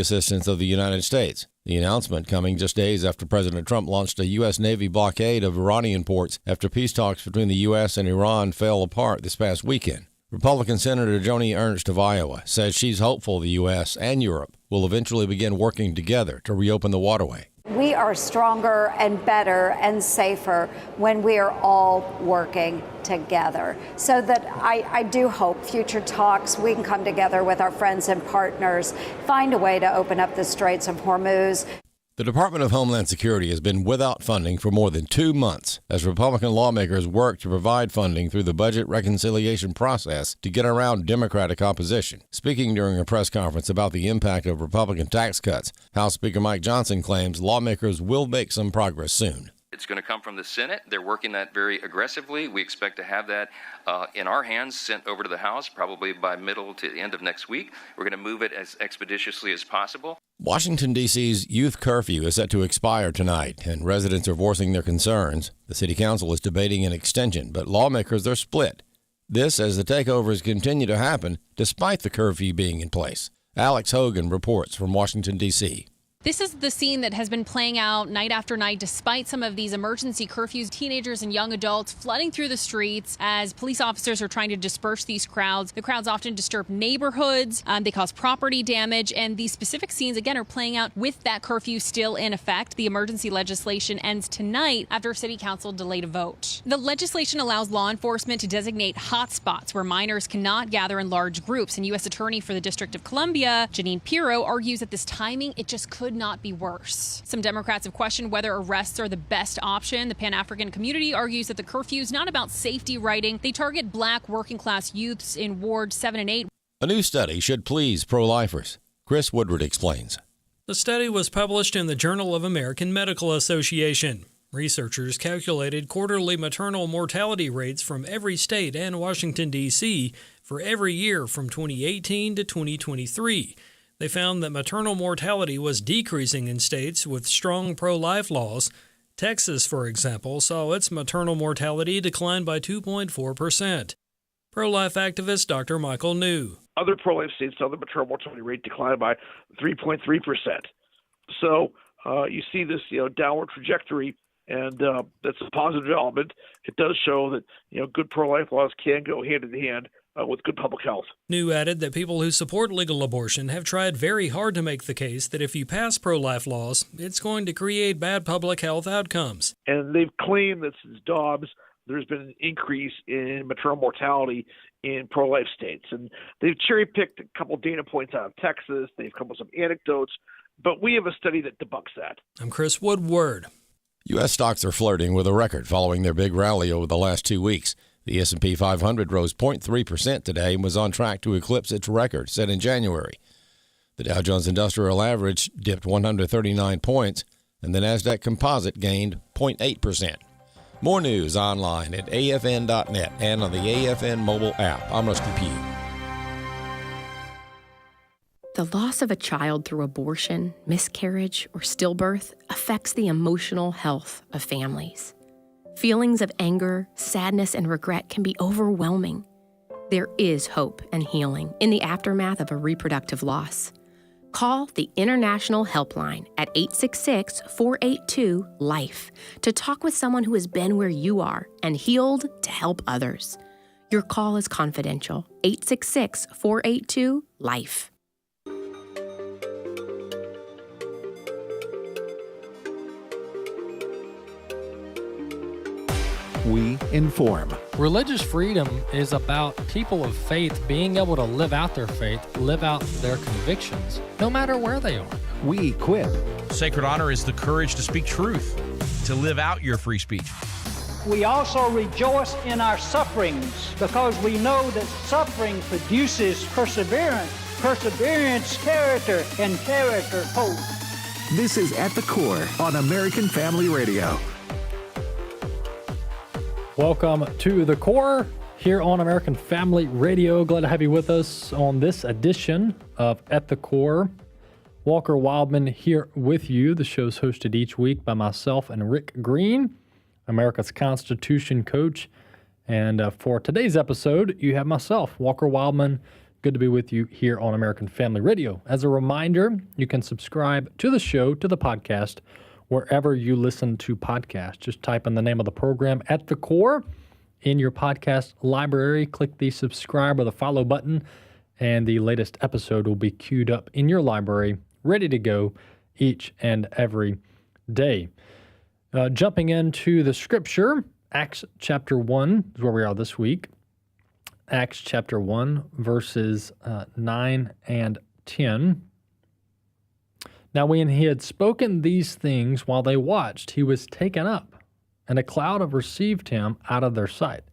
assistance of the United States. The announcement coming just days after President Trump launched a U.S. Navy blockade of Iranian ports after peace talks between the U.S. and Iran fell apart this past weekend. Republican Senator Joni Ernst of Iowa says she's hopeful the U.S. and Europe will eventually begin working together to reopen the waterway. We are stronger and better and safer when we are all working together. So that I do hope future talks, we can come together with our friends and partners, find a way to open up the Straits of Hormuz. The Department of Homeland Security has been without funding for more than 2 months as Republican lawmakers work to provide funding through the budget reconciliation process to get around Democratic opposition. Speaking during a press conference about the impact of Republican tax cuts, House Speaker Mike Johnson claims lawmakers will make some progress soon. It's going to come from the Senate. They're working that very aggressively. We expect to have that in our hands sent over to the House probably by middle to the end of next week. We're going to move it as expeditiously as possible. Washington, D.C.'s youth curfew is set to expire tonight, and residents are voicing their concerns. The city council is debating an extension, but lawmakers are split. This as the takeovers continue to happen despite the curfew being in place. Alex Hogan reports from Washington, D.C. This is the scene that has been playing out night after night despite some of these emergency curfews. Teenagers and young adults flooding through the streets as police officers are trying to disperse these crowds. The crowds often disturb neighborhoods. They cause property damage. And these specific scenes, again, are playing out with that curfew still in effect. The emergency legislation ends tonight after City Council delayed a vote. The legislation allows law enforcement to designate hot spots where minors cannot gather in large groups. And U.S. Attorney for the District of Columbia, Janine Pirro, argues that this timing, it just could not be worse. Some Democrats have questioned whether arrests are the best option. The Pan-African community argues that the curfew is not about safety riding. They target black working-class youths in Ward 7 and 8. A new study should please pro-lifers. Chris Woodward explains. The study was published in the Journal of American Medical Association. Researchers calculated quarterly maternal mortality rates from every state and Washington, D.C. for every year from 2018 to 2023. They found that maternal mortality was decreasing in states with strong pro-life laws. Texas, for example, saw its maternal mortality decline by 2.4%. Pro-life activist Dr. Michael New. Other pro-life states saw the maternal mortality rate decline by 3.3%. So you see this, downward trajectory, and that's a positive development. It does show that, good pro-life laws can go hand in hand with good public health. New added that people who support legal abortion have tried very hard to make the case that if you pass pro-life laws, it's going to create bad public health outcomes. And they've claimed that since Dobbs, there's been an increase in maternal mortality in pro-life states. And they've cherry-picked a couple data points out of Texas. They've come with some anecdotes. But we have a study that debunks that. I'm Chris Woodward. U.S. stocks are flirting with a record following their big rally over the last 2 weeks. The S&P 500 rose 0.3% today and was on track to eclipse its record set in January. The Dow Jones Industrial Average dipped 139 points, and the Nasdaq Composite gained 0.8%. More news online at afn.net and on the AFN mobile app. I'm Rusty Pugh. The loss of a child through abortion, miscarriage, or stillbirth affects the emotional health of families. Feelings of anger, sadness, and regret can be overwhelming. There is hope and healing in the aftermath of a reproductive loss. Call the International Helpline at 866-482-LIFE to talk with someone who has been where you are and healed to help others. Your call is confidential. 866-482-LIFE. We inform. Religious freedom is about people of faith being able to live out their faith, live out their convictions, no matter where they are. We equip. Sacred honor is the courage to speak truth, to live out your free speech. We also rejoice in our sufferings because we know that suffering produces perseverance, perseverance, character, and character, hope. This is At the Core on American Family Radio. Welcome to The Core here on American Family Radio. Glad to have you with us on this edition of At the Core. Walker Wildmon here with you. The show's hosted each week by myself and Rick Green, America's Constitution coach. And for today's episode, you have myself, Walker Wildmon, Good to be with you here on American Family Radio. As a reminder, you can subscribe to the show, to the podcast, wherever you listen to podcasts. Just type in the name of the program at the core in your podcast library. Click the subscribe or the follow button, and the latest episode will be queued up in your library, ready to go each and every day. Jumping into the scripture, Acts chapter 1 is where we are this week. Acts chapter 1, verses 9 and 10. Now when he had spoken these things while they watched, he was taken up, and a cloud received him out of their sight.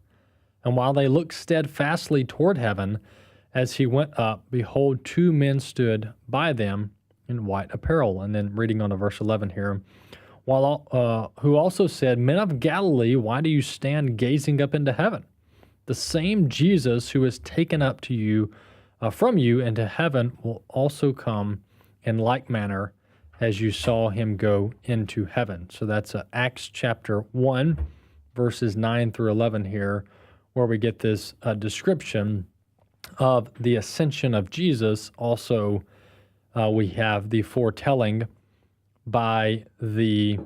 And while they looked steadfastly toward heaven, as he went up, behold, two men stood by them in white apparel. And then reading on to verse 11 here, who also said, Men of Galilee, why do you stand gazing up into heaven? The same Jesus who is taken up to you from you into heaven will also come in like manner as you saw him go into heaven. So that's Acts chapter 1, verses 9 through 11 here, where we get this description of the ascension of Jesus. Also, we have the foretelling by the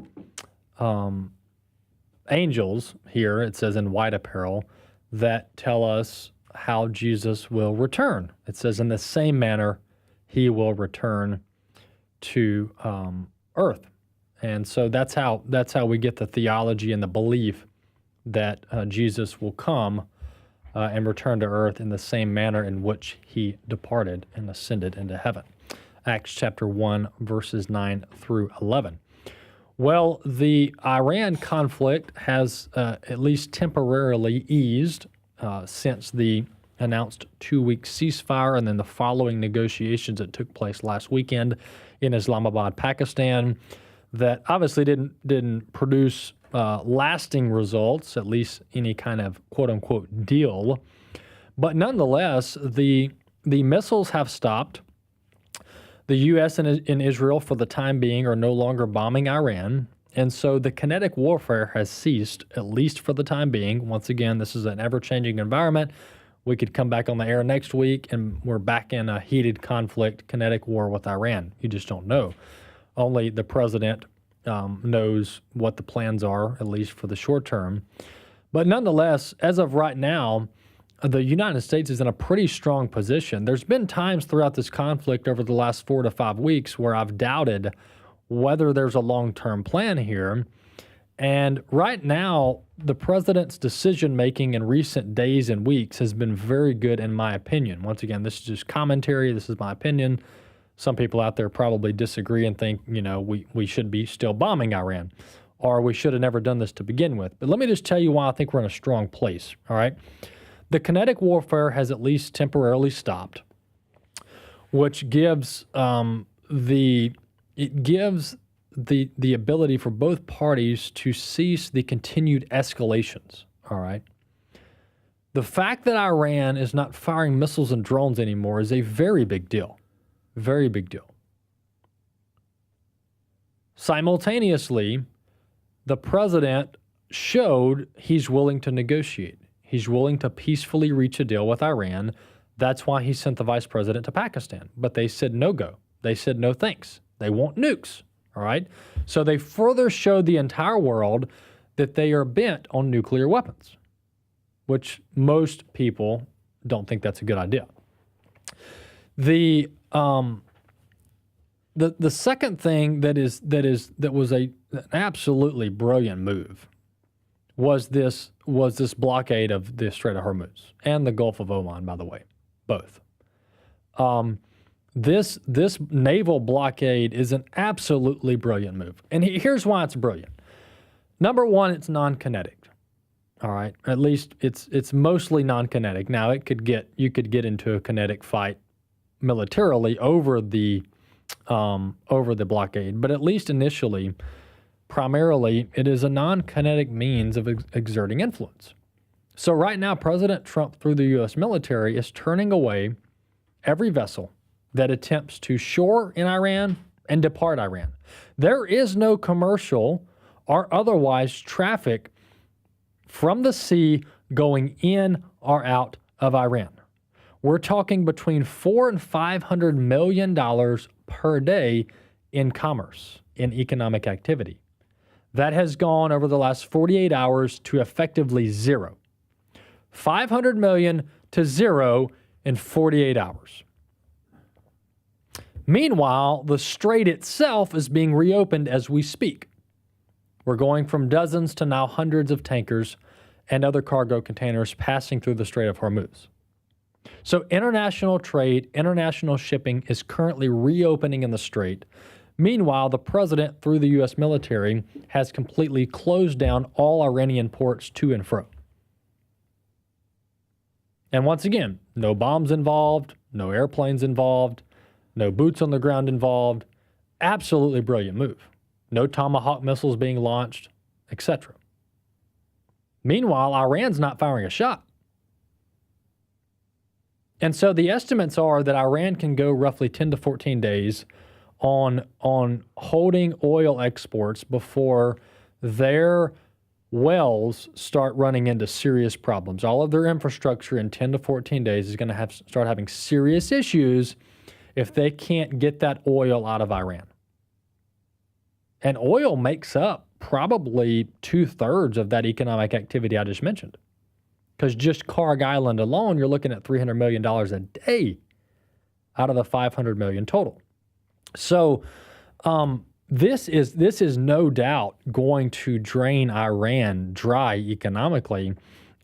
angels here, it says in white apparel, that tell us how Jesus will return. It says in the same manner he will return to earth. And so that's how we get the theology and the belief that Jesus will come and return to earth in the same manner in which he departed and ascended into heaven. Acts chapter 1, verses 9 through 11. Well, the Iran conflict has at least temporarily eased since the announced 2-week ceasefire and then the following negotiations that took place last weekend in Islamabad, Pakistan, that obviously didn't produce lasting results, at least any kind of quote-unquote deal. But nonetheless, the missiles have stopped. The U.S. and Israel, for the time being, are no longer bombing Iran. And so the kinetic warfare has ceased, at least for the time being. Once again, this is an ever-changing environment. We could come back on the air next week, and we're back in a heated conflict, kinetic war with Iran. You just don't know. Only the president knows what the plans are, at least for the short term. But nonetheless, as of right now, the United States is in a pretty strong position. There's been times throughout this conflict over the last 4 to 5 weeks where I've doubted whether there's a long-term plan here. And right now, the president's decision-making in recent days and weeks has been very good, in my opinion. Once again, this is just commentary. This is my opinion. Some people out there probably disagree and think, we should be still bombing Iran, or we should have never done this to begin with. But let me just tell you why I think we're in a strong place, all right? The kinetic warfare has at least temporarily stopped, which gives the ability for both parties to cease the continued escalations, all right? The fact that Iran is not firing missiles and drones anymore is a very big deal. Very big deal. Simultaneously, the president showed he's willing to negotiate. He's willing to peacefully reach a deal with Iran. That's why he sent the vice president to Pakistan. But they said no go. They said no thanks. They want nukes, all right? So they further showed the entire world that they are bent on nuclear weapons, which most people don't think that's a good idea. The second thing that was an absolutely brilliant move was this blockade of the Strait of Hormuz and the Gulf of Oman, by the way, both. This naval blockade is an absolutely brilliant move, and here's why it's brilliant. Number one, it's non-kinetic. All right, at least it's mostly non-kinetic. Now you could get into a kinetic fight militarily over the blockade, but at least initially, primarily, it is a non-kinetic means of exerting influence. So right now, President Trump, through the U.S. military, is turning away every vessel that attempts to shore in Iran and depart Iran. There is no commercial or otherwise traffic from the sea going in or out of Iran. we're talking between $400 and $500 million per day in commerce, in economic activity. That has gone over the last 48 hours to effectively zero. 500 million to zero in 48 hours. Meanwhile, the strait itself is being reopened as we speak. We're going from dozens to now hundreds of tankers and other cargo containers passing through the Strait of Hormuz. So international trade, international shipping is currently reopening in the strait. Meanwhile, the president, through the U.S. military, has completely closed down all Iranian ports to and fro. And once again, no bombs involved, no airplanes involved, no boots on the ground involved. Absolutely brilliant move. No Tomahawk missiles being launched, etc. Meanwhile, Iran's not firing a shot. And so the estimates are that Iran can go roughly 10 to 14 days on holding oil exports before their wells start running into serious problems. All of their infrastructure in 10 to 14 days is going to start having serious issues if they can't get that oil out of Iran. And oil makes up probably 2/3 of that economic activity I just mentioned. Because just Karg Island alone, you're looking at $300 million a day out of the $500 million total. So this is no doubt going to drain Iran dry economically.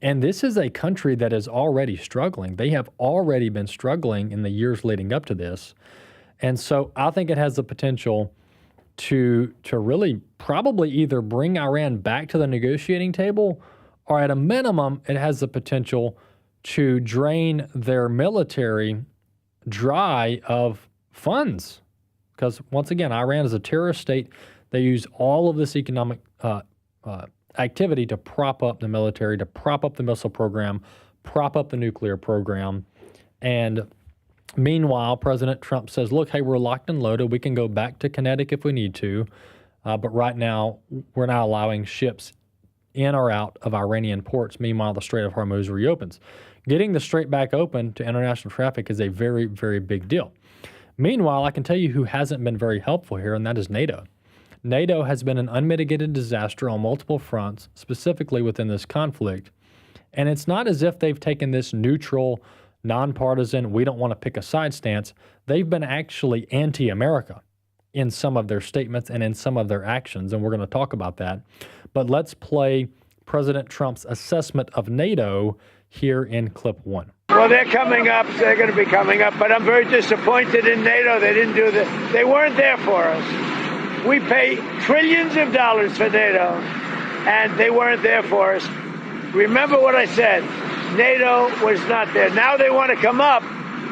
And this is a country that is already struggling. They have already been struggling in the years leading up to this. And so I think it has the potential to really probably either bring Iran back to the negotiating table, or at a minimum, it has the potential to drain their military dry of funds. Because once again, Iran is a terrorist state. They use all of this economic activity to prop up the military, to prop up the missile program, prop up the nuclear program. And meanwhile, President Trump says, look, hey, we're locked and loaded. We can go back to kinetic if we need to. But right now, we're not allowing ships in or out of Iranian ports. Meanwhile, the Strait of Hormuz reopens. Getting the strait back open to international traffic is a very, very big deal. Meanwhile, I can tell you who hasn't been very helpful here, and that is NATO. NATO has been an unmitigated disaster on multiple fronts, specifically within this conflict. And it's not as if they've taken this neutral, nonpartisan, we don't want to pick a side stance. They've been actually anti-America in some of their statements and in some of their actions, and we're going to talk about that. But let's play President Trump's assessment of NATO here in clip 1. Well, they're coming up. They're going to be coming up. But I'm very disappointed in NATO. They didn't do that. They weren't there for us. We pay trillions of dollars for NATO, and they weren't there for us. Remember what I said. NATO was not there. Now they want to come up,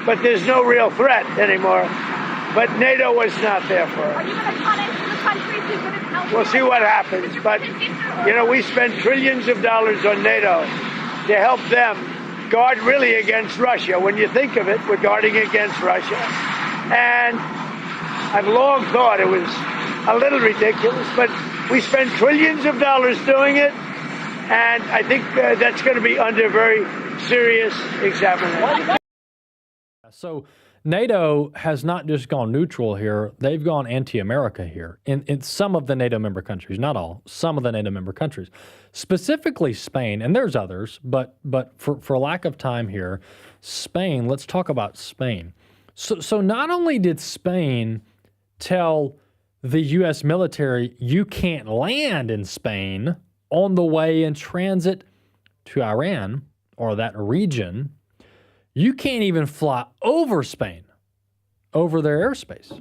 but there's no real threat anymore. But NATO was not there for us. Are you going to punish the countries who didn't help? We'll see what happens. But, you know, we spend trillions of dollars on NATO to help them guard really against Russia. When you think of it, we're guarding against Russia. And I've long thought it was a little ridiculous, but we spend trillions of dollars doing it. And I think that's going to be under very serious examination. So NATO has not just gone neutral here, they've gone anti-America here in some of the NATO member countries, not all, some of the NATO member countries. Specifically Spain, and there's others, but for lack of time here, Spain, let's talk about Spain. So not only did Spain tell the U.S. military, you can't land in Spain on the way in transit to Iran or that region, you can't even fly over Spain, over their airspace.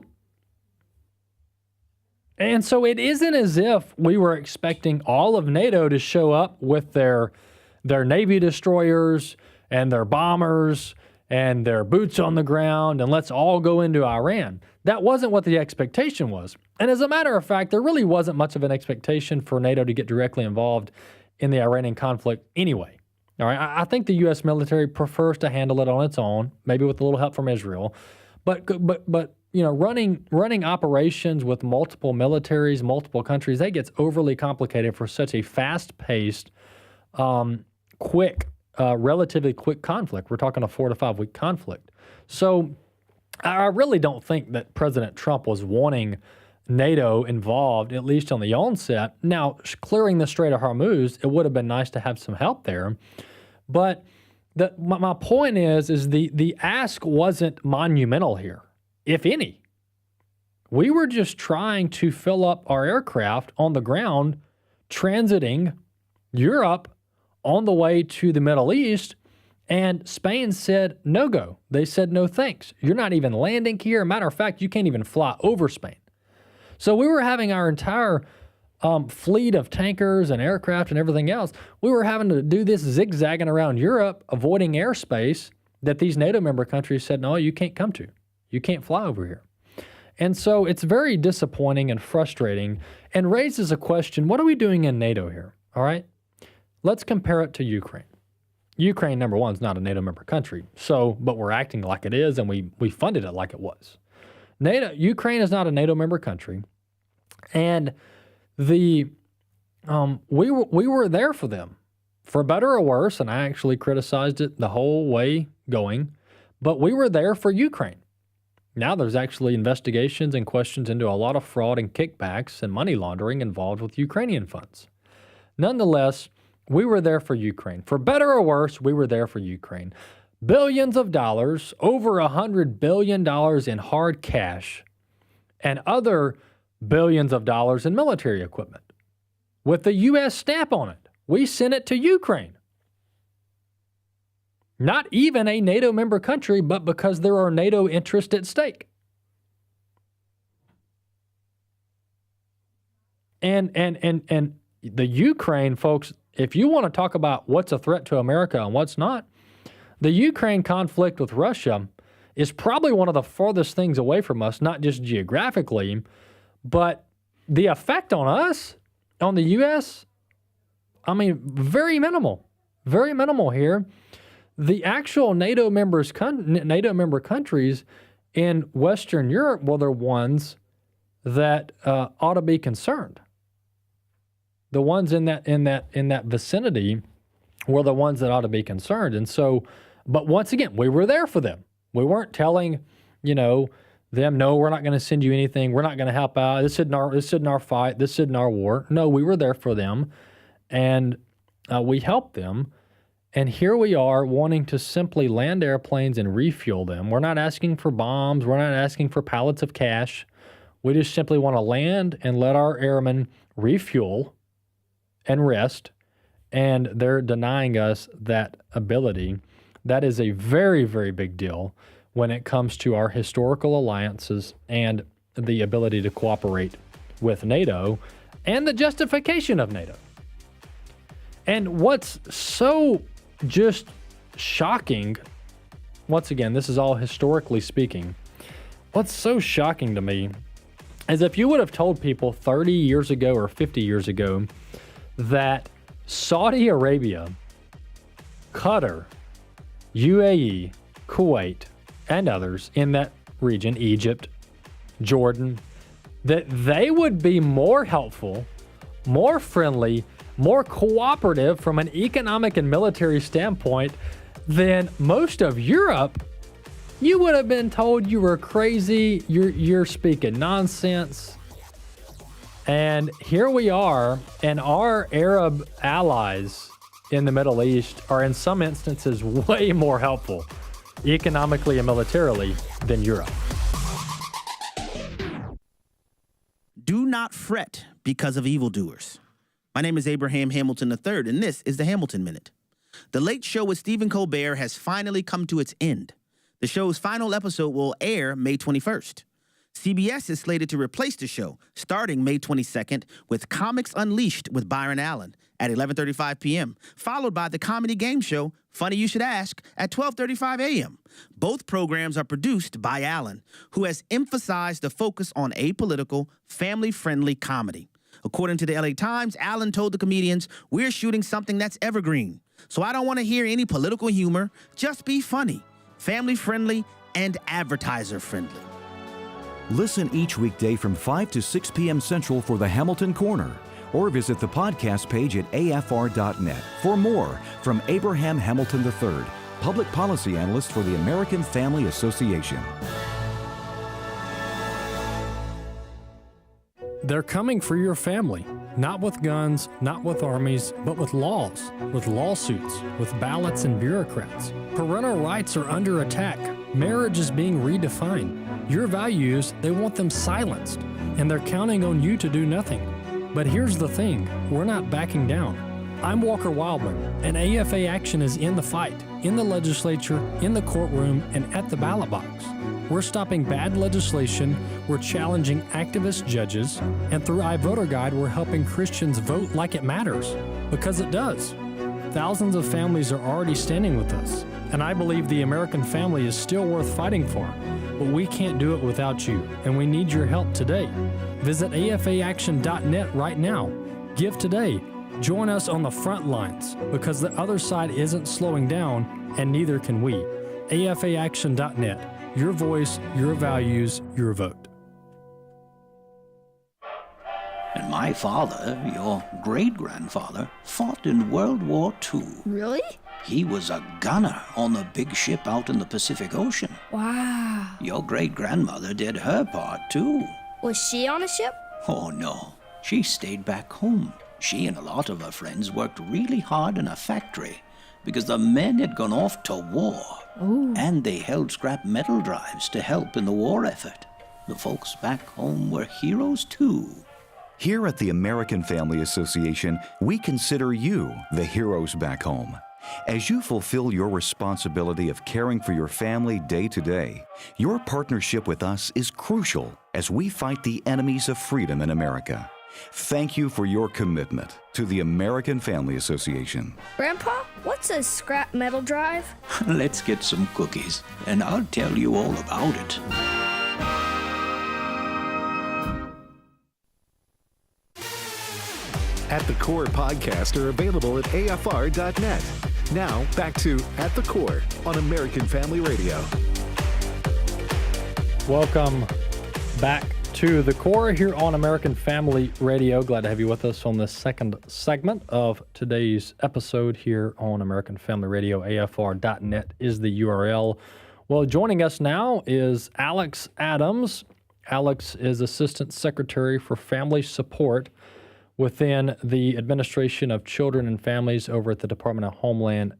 And so it isn't as if we were expecting all of NATO to show up with their Navy destroyers and their bombers and their boots on the ground and let's all go into Iran. That wasn't what the expectation was. And as a matter of fact, there really wasn't much of an expectation for NATO to get directly involved in the Iranian conflict anyway. All right, I think the U.S. military prefers to handle it on its own, maybe with a little help from Israel. But you know, running operations with multiple militaries, multiple countries, that gets overly complicated for such a fast-paced, quick relatively quick conflict. We're talking a 4 to 5 week conflict. So I really don't think that President Trump was wanting NATO involved, at least on the onset. Now, clearing the Strait of Hormuz, it would have been nice to have some help there. But my point is the ask wasn't monumental here, if any. We were just trying to fill up our aircraft on the ground, transiting Europe on the way to the Middle East, and Spain said no go. They said no thanks. You're not even landing here. Matter of fact, you can't even fly over Spain. So we were having our entire fleet of tankers and aircraft and everything else. We were having to do this zigzagging around Europe, avoiding airspace that these NATO member countries said, no, you can't come to. You can't fly over here. And so it's very disappointing and frustrating and raises a question, what are we doing in NATO here? All right? Let's compare it to Ukraine. Ukraine, number one, is not a NATO member country. But we're acting like it is, and we funded it like it was. Ukraine is not a NATO member country, and we were there for them, for better or worse. And I actually criticized it the whole way going, but we were there for Ukraine. Now there's actually investigations and questions into a lot of fraud and kickbacks and money laundering involved with Ukrainian funds. Nonetheless, we were there for Ukraine. For better or worse, we were there for Ukraine. Billions of dollars, over $100 billion in hard cash, and other billions of dollars in military equipment. With the U.S. stamp on it, we sent it to Ukraine. Not even a NATO member country, but because there are NATO interests at stake. And the Ukraine, folks, if you want to talk about what's a threat to America and what's not, the Ukraine conflict with Russia is probably one of the farthest things away from us, not just geographically, but the effect on us, on the U.S., I mean, very minimal here. The actual NATO member countries in Western Europe were the ones that ought to be concerned. The ones in that vicinity were the ones that ought to be concerned. And so, but once again, we were there for them. We weren't telling, them, no, we're not going to send you anything. We're not going to help out. This isn't our fight. This isn't our war. No, we were there for them, and we helped them. And here we are wanting to simply land airplanes and refuel them. We're not asking for bombs. We're not asking for pallets of cash. We just simply want to land and let our airmen refuel and rest, and they're denying us that ability. That is a very, very big deal when it comes to our historical alliances and the ability to cooperate with NATO and the justification of NATO. And what's so just shocking, once again, this is all historically speaking, what's so shocking to me is if you would have told people 30 years ago or 50 years ago that Saudi Arabia, Qatar, UAE, Kuwait, and others in that region, Egypt, Jordan, that they would be more helpful, more friendly, more cooperative from an economic and military standpoint than most of Europe, you would have been told you were crazy, you're speaking nonsense. And here we are, and our Arab allies in the Middle East are in some instances way more helpful economically and militarily than Europe. Do not fret because of evildoers. My name is Abraham Hamilton III, and this is the Hamilton Minute. The Late Show with Stephen Colbert has finally come to its end. The show's final episode will air May 21st. CBS is slated to replace the show starting May 22nd with Comics Unleashed with Byron Allen at 11:35 p.m., followed by the comedy game show Funny You Should Ask at 12:35 a.m. Both programs are produced by Allen, who has emphasized the focus on apolitical, family-friendly comedy. According to the LA Times, Allen told the comedians, "We're shooting something that's evergreen, so I don't want to hear any political humor. Just be funny, family-friendly, and advertiser-friendly." Listen each weekday from 5 to 6 p.m. Central for the Hamilton Corner, or visit the podcast page at afr.net for more from Abraham Hamilton III, Public Policy Analyst for the American Family Association. They're coming for your family, not with guns, not with armies, but with laws, with lawsuits, with ballots and bureaucrats. Parental rights are under attack. Marriage is being redefined. Your values, they want them silenced, and they're counting on you to do nothing. But here's the thing, we're not backing down. I'm Walker Wildmon, and AFA Action is in the fight, in the legislature, in the courtroom, and at the ballot box. We're stopping bad legislation, we're challenging activist judges, and through iVoter Guide, we're helping Christians vote like it matters, because it does. Thousands of families are already standing with us, and I believe the American family is still worth fighting for. But we can't do it without you, and we need your help today. Visit afaaction.net right now. Give today. Join us on the front lines, because the other side isn't slowing down, and neither can we. afaaction.net. Your voice, your values, your vote. And my father, your great-grandfather, fought in World War II. Really? He was a gunner on the big ship out in the Pacific Ocean. Wow. Your great-grandmother did her part, too. Was she on a ship? Oh, no. She stayed back home. She and a lot of her friends worked really hard in a factory because the men had gone off to war. Ooh. And they held scrap metal drives to help in the war effort. The folks back home were heroes, too. Here at the American Family Association, we consider you the heroes back home. As you fulfill your responsibility of caring for your family day to day, your partnership with us is crucial as we fight the enemies of freedom in America. Thank you for your commitment to the American Family Association. Grandpa, what's a scrap metal drive? Let's get some cookies, and I'll tell you all about it. At the Core podcasts are available at afr.net. Now, back to At the Core on American Family Radio. Welcome back to The Core here on American Family Radio. Glad to have you with us on this second segment of today's episode here on American Family Radio. AFR.net is the URL. Well, joining us now is Alex Adams. Alex is Assistant Secretary for Family Support within the Administration of Children and Families over at the Department of Homeland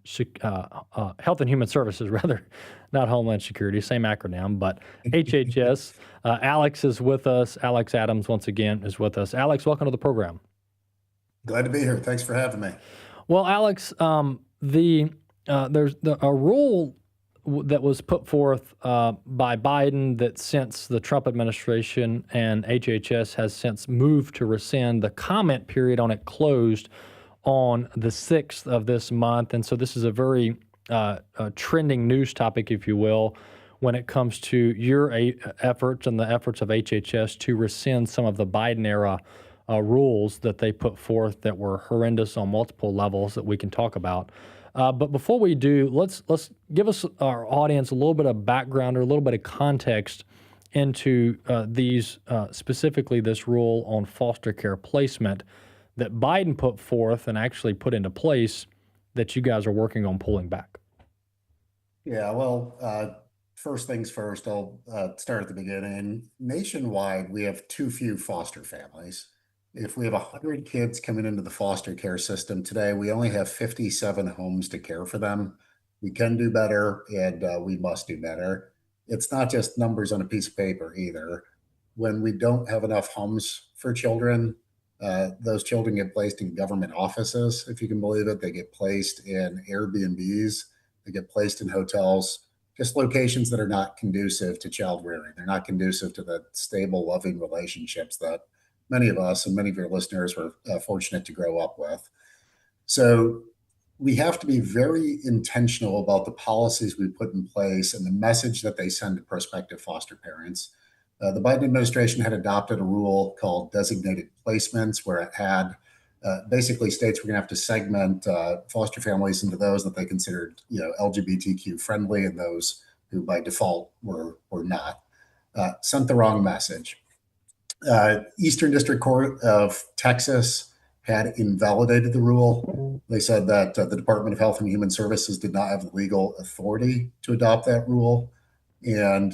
Health and Human Services, rather, not Homeland Security, same acronym, but HHS. Alex is with us. Alex Adams, once again, is with us. Alex, welcome to the program. Glad to be here. Thanks for having me. Well, Alex, there's a rule that was put forth by Biden that since the Trump administration and HHS has since moved to rescind, the comment period on it closed on the 6th of this month. And so this is a very trending news topic, if you will, when it comes to your efforts and the efforts of HHS to rescind some of the Biden-era rules that they put forth that were horrendous on multiple levels that we can talk about. But before we do, let's give us our audience a little bit of background or a little bit of context into specifically this rule on foster care placement that Biden put forth and actually put into place that you guys are working on pulling back. Yeah, well, first things first, I'll start at the beginning. Nationwide, we have too few foster families. If we have 100 kids coming into the foster care system today, we only have 57 homes to care for them. We can do better, and we must do better. It's not just numbers on a piece of paper either. When we don't have enough homes for children, those children get placed in government offices, if you can believe it. They get placed in Airbnbs. They get placed in hotels, just locations that are not conducive to child rearing. They're not conducive to the stable, loving relationships that many of us and many of your listeners were fortunate to grow up with. So we have to be very intentional about the policies we put in place and the message that they send to prospective foster parents. The Biden administration had adopted a rule called designated placements, where it had basically states we're going to have to segment foster families into those that they considered, LGBTQ friendly and those who by default were not. Sent the wrong message. Eastern District Court of Texas had invalidated the rule. They said that the Department of Health and Human Services did not have the legal authority to adopt that rule and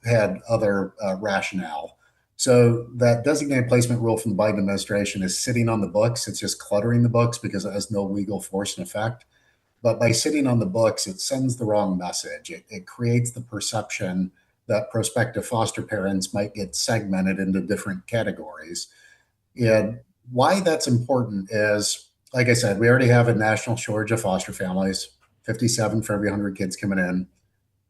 had other rationale. So that designated placement rule from the Biden administration is sitting on the books. It's just cluttering the books because it has no legal force and effect. But by sitting on the books, it sends the wrong message. It creates the perception that prospective foster parents might get segmented into different categories. And why that's important is, like I said, we already have a national shortage of foster families, 57 for every 100 kids coming in.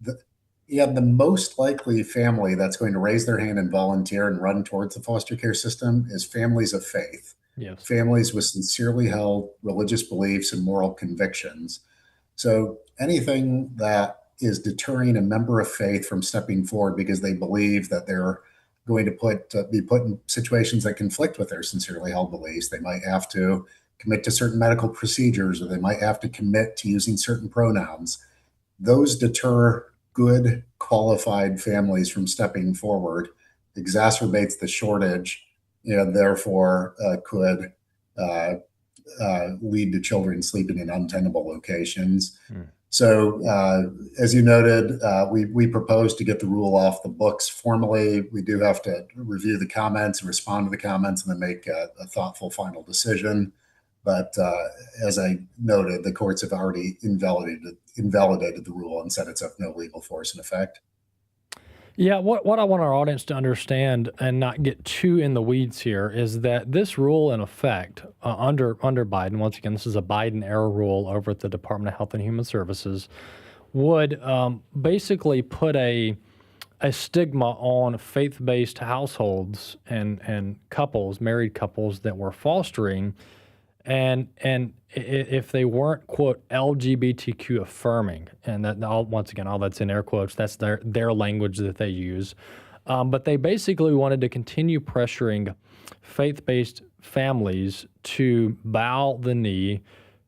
The most likely family that's going to raise their hand and volunteer and run towards the foster care system is families of faith. Yes. Families with sincerely held religious beliefs and moral convictions. So anything that is deterring a member of faith from stepping forward because they believe that they're going to be put in situations that conflict with their sincerely held beliefs. They might have to commit to certain medical procedures, or they might have to commit to using certain pronouns. Those deter good, qualified families from stepping forward, exacerbates the shortage, and therefore could lead to children sleeping in untenable locations. So, as you noted, we proposed to get the rule off the books formally. We do have to review the comments and respond to the comments and then make a thoughtful final decision. But as I noted, the courts have already invalidated the rule and said it's of no legal force and effect. Yeah, what I want our audience to understand and not get too in the weeds here is that this rule, in effect, under Biden, once again, this is a Biden-era rule over at the Department of Health and Human Services, would basically put a stigma on faith-based households and couples, married couples that were fostering, and if they weren't, quote, LGBTQ affirming, and that once again, all that's in air quotes, that's their language that they use. But they basically wanted to continue pressuring faith-based families to bow the knee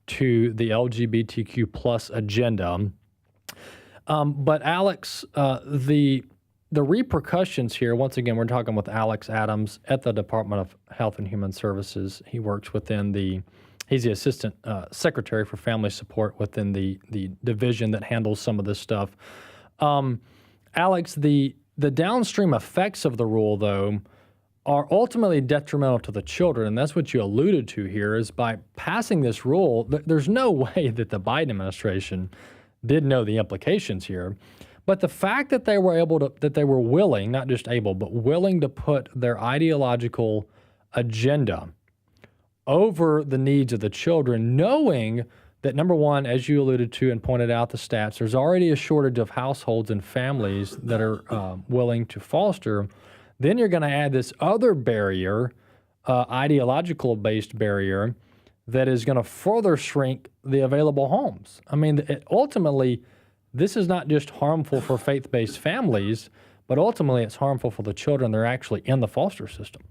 to the LGBTQ plus agenda. But Alex, the repercussions here, once again, we're talking with Alex Adams at the Department of Health and Human Services. He works within he's the Assistant Secretary for Family Support within the division that handles some of this stuff. Alex, the downstream effects of the rule, though, are ultimately detrimental to the children, and that's what you alluded to here, is by passing this rule, there's no way that the Biden administration did know the implications here. But the fact that they were willing, not just able, but willing to put their ideological agenda over the needs of the children, knowing that, number one, as you alluded to and pointed out the stats, there's already a shortage of households and families that are willing to foster. Then you're going to add this other barrier, ideological-based barrier, that is going to further shrink the available homes. I mean, ultimately, this is not just harmful for faith-based families, but ultimately it's harmful for the children that are actually in the foster system.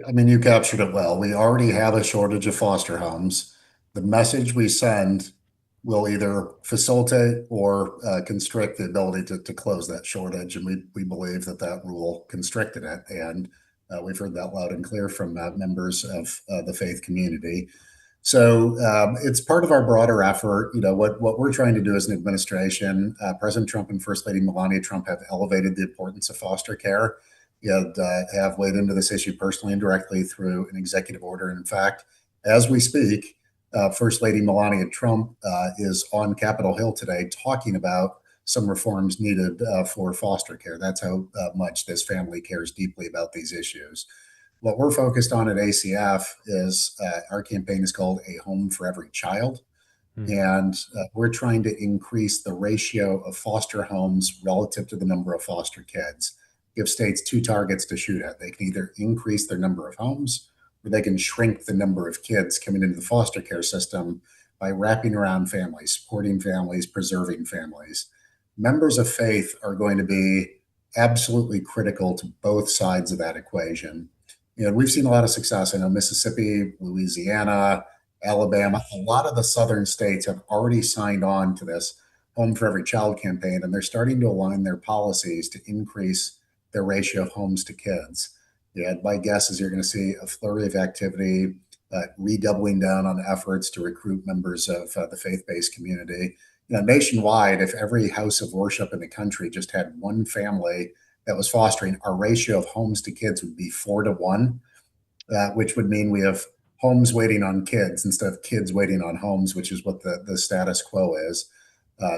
I mean, you captured it well. We already have a shortage of foster homes. The message we send will either facilitate or constrict the ability to close that shortage. And we believe that rule constricted it. And we've heard that loud and clear from members of the faith community. So it's part of our broader effort. You know, what we're trying to do as an administration, President Trump and First Lady Melania Trump have elevated the importance of foster care. Have weighed into this issue personally and directly through an executive order. And in fact, as we speak, First Lady Melania Trump is on Capitol Hill today talking about some reforms needed for foster care. That's how much this family cares deeply about these issues. What we're focused on at ACF is our campaign is called A Home for Every Child. And we're trying to increase the ratio of foster homes relative to the number of foster kids. Give states two targets to shoot at. They can either increase their number of homes or they can shrink the number of kids coming into the foster care system by wrapping around families, supporting families, preserving families. Members of faith are going to be absolutely critical to both sides of that equation. You know, we've seen a lot of success. I know Mississippi, Louisiana, Alabama, a lot of the southern states have already signed on to this Home for Every Child campaign, and they're starting to align their policies to increase their ratio of homes to kids. Yeah, my guess is you're going to see a flurry of activity, redoubling down on efforts to recruit members of the faith-based community. Nationwide, if every house of worship in the country just had one family that was fostering, our ratio of homes to kids would be 4-1, which would mean we have homes waiting on kids instead of kids waiting on homes, which is what the status quo is.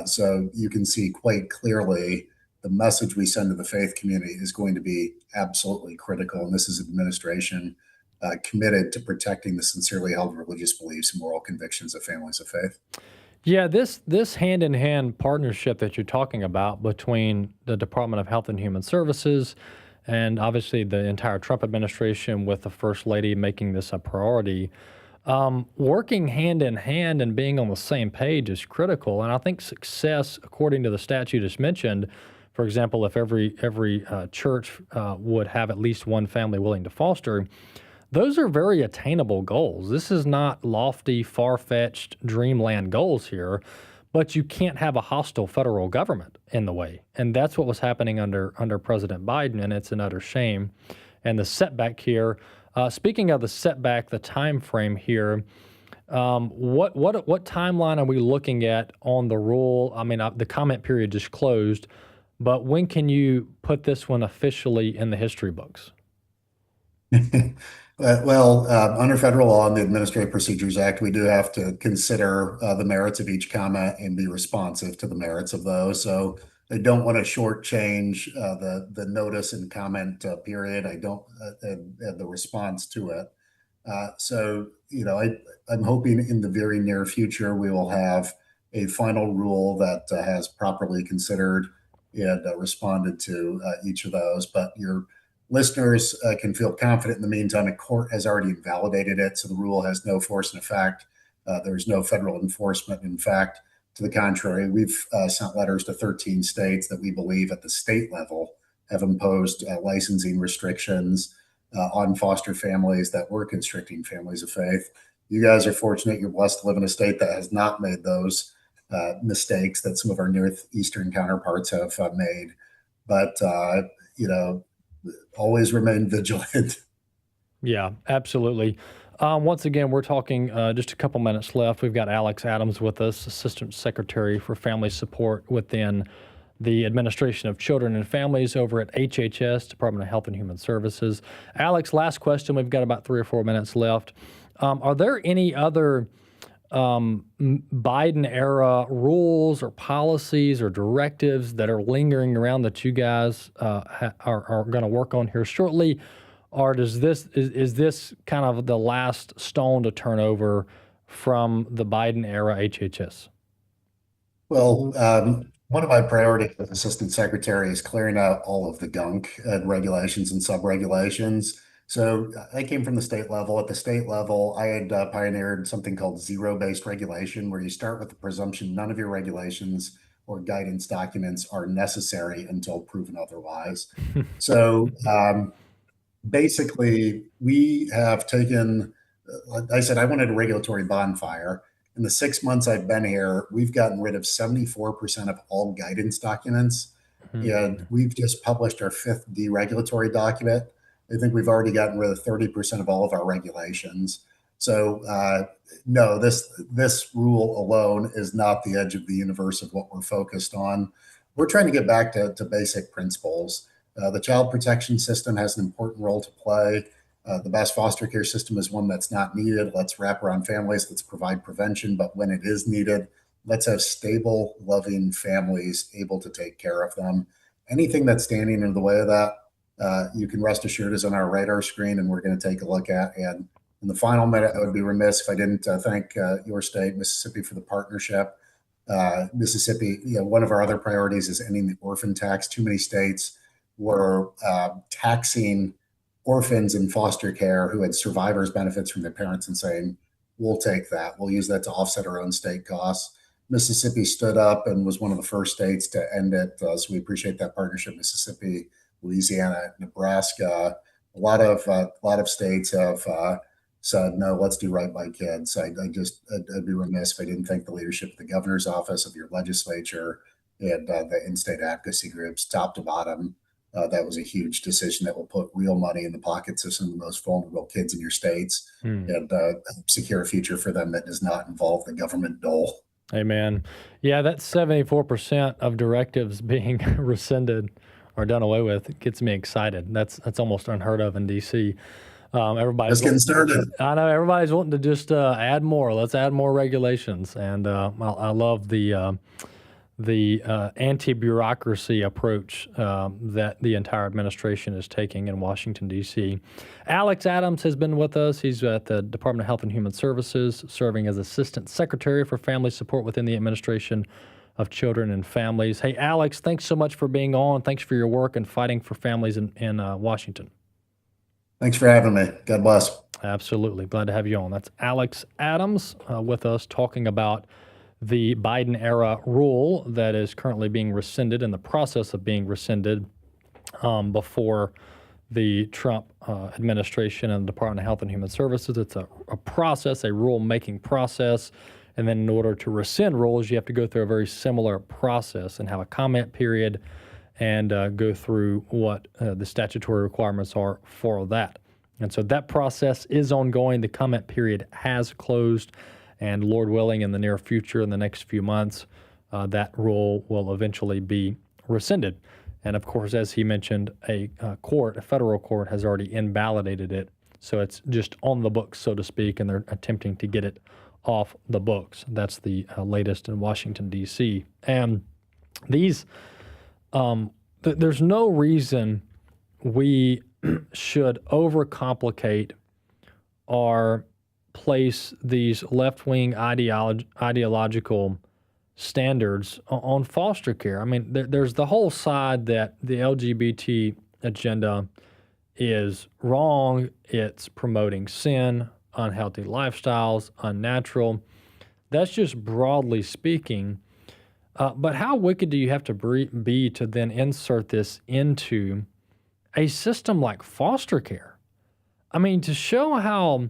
So you can see quite clearly the message we send to the faith community is going to be absolutely critical. And this is an administration committed to protecting the sincerely held religious beliefs and moral convictions of families of faith. Yeah, this hand-in-hand partnership that you're talking about between the Department of Health and Human Services and obviously the entire Trump administration with the First Lady making this a priority, working hand in hand and being on the same page is critical. And I think success, according to the stat you just mentioned, for example, if every church would have at least one family willing to foster, those are very attainable goals. This is not lofty, far-fetched dreamland goals here, but you can't have a hostile federal government in the way. And that's what was happening under President Biden, and it's an utter shame. And the setback here, speaking of the setback, the time frame here, what timeline are we looking at on the rule? I mean, the comment period just closed, but when can you put this one officially in the history books? Under federal law and the Administrative Procedures Act, we do have to consider the merits of each comment and be responsive to the merits of those. So I don't want to shortchange the notice and comment period. I don't the response to it. I'm hoping in the very near future we will have a final rule that has properly considered and responded to each of those. But your listeners can feel confident in the meantime. A court has already invalidated it, so the rule has no force and effect. There's no federal enforcement. In fact, to the contrary, we've sent letters to 13 states that we believe at the state level have imposed licensing restrictions on foster families that were constricting families of faith. You guys are fortunate. You're blessed to live in a state that has not made those mistakes that some of our Northeastern counterparts have made. But, always remain vigilant. Yeah, absolutely. Once again, we're talking just a couple minutes left. We've got Alex Adams with us, Assistant Secretary for Family Support within the Administration of Children and Families over at HHS, Department of Health and Human Services. Alex, last question. We've got about 3 or 4 minutes left. Are there any other Biden-era rules or policies or directives that are lingering around that you guys are going to work on here shortly? Or is this kind of the last stone to turn over from the Biden-era HHS? Well, one of my priorities as Assistant Secretary is clearing out all of the gunk and regulations and sub-regulations. So I came from the state level. At the state level, I had pioneered something called zero-based regulation, where you start with the presumption none of your regulations or guidance documents are necessary until proven otherwise. So basically, we have taken, like I said, I wanted a regulatory bonfire. In the 6 months I've been here, we've gotten rid of 74% of all guidance documents. And we've just published our 5th deregulatory document. I think we've already gotten rid of 30% of all of our regulations. So no, this rule alone is not the edge of the universe of what we're focused on. We're trying to get back to basic principles. The child protection system has an important role to play. The best foster care system is one that's not needed. Let's wrap around families. Let's provide prevention. But when it is needed, let's have stable, loving families able to take care of them. Anything that's standing in the way of that, you can rest assured is on our radar screen, and we're going to take a look at. And in the final minute, I would be remiss if I didn't thank your state, Mississippi, for the partnership. Mississippi, one of our other priorities is ending the orphan tax. Too many states were taxing orphans in foster care who had survivors' benefits from their parents and saying, we'll take that. We'll use that to offset our own state costs. Mississippi stood up and was one of the first states to end it. So we appreciate that partnership. Mississippi, Louisiana, Nebraska, a lot of states have said, no, let's do right by kids. I'd be remiss if I didn't thank the leadership of the governor's office, of your legislature, and the in-state advocacy groups, top to bottom. That was a huge decision that will put real money in the pockets of some of the most vulnerable kids in your states and secure a future for them that does not involve the government dole. Amen. Yeah, that 74% of directives being rescinded or done away with gets me excited. That's almost unheard of in D.C. Everybody's getting started. I know everybody's wanting to just add more. Let's add more regulations, and I love the anti-bureaucracy approach that the entire administration is taking in Washington, D.C. Alex Adams has been with us. He's at the Department of Health and Human Services, serving as Assistant Secretary for Family Support within the Administration of Children and Families. Hey, Alex, thanks so much for being on. Thanks for your work and fighting for families in Washington. Thanks for having me. God bless. Absolutely. Glad to have you on. That's Alex Adams with us talking about the Biden-era rule that is currently being rescinded, in the process of being rescinded before the Trump administration and the Department of Health and Human Services. It's a process, a rule-making process. And then in order to rescind rules, you have to go through a very similar process and have a comment period and go through what the statutory requirements are for that. And so that process is ongoing. The comment period has closed. And Lord willing, in the near future, in the next few months, that rule will eventually be rescinded. And of course, as he mentioned, a federal court has already invalidated it. So it's just on the books, so to speak, and they're attempting to get it off the books. That's the latest in Washington, D.C. And these, there's no reason we should overcomplicate or place these left-wing ideological standards on foster care. I mean, there's the whole side that the LGBT agenda is wrong. It's promoting sin, unhealthy lifestyles, unnatural. That's just broadly speaking. But how wicked do you have to be to then insert this into a system like foster care? I mean, to show how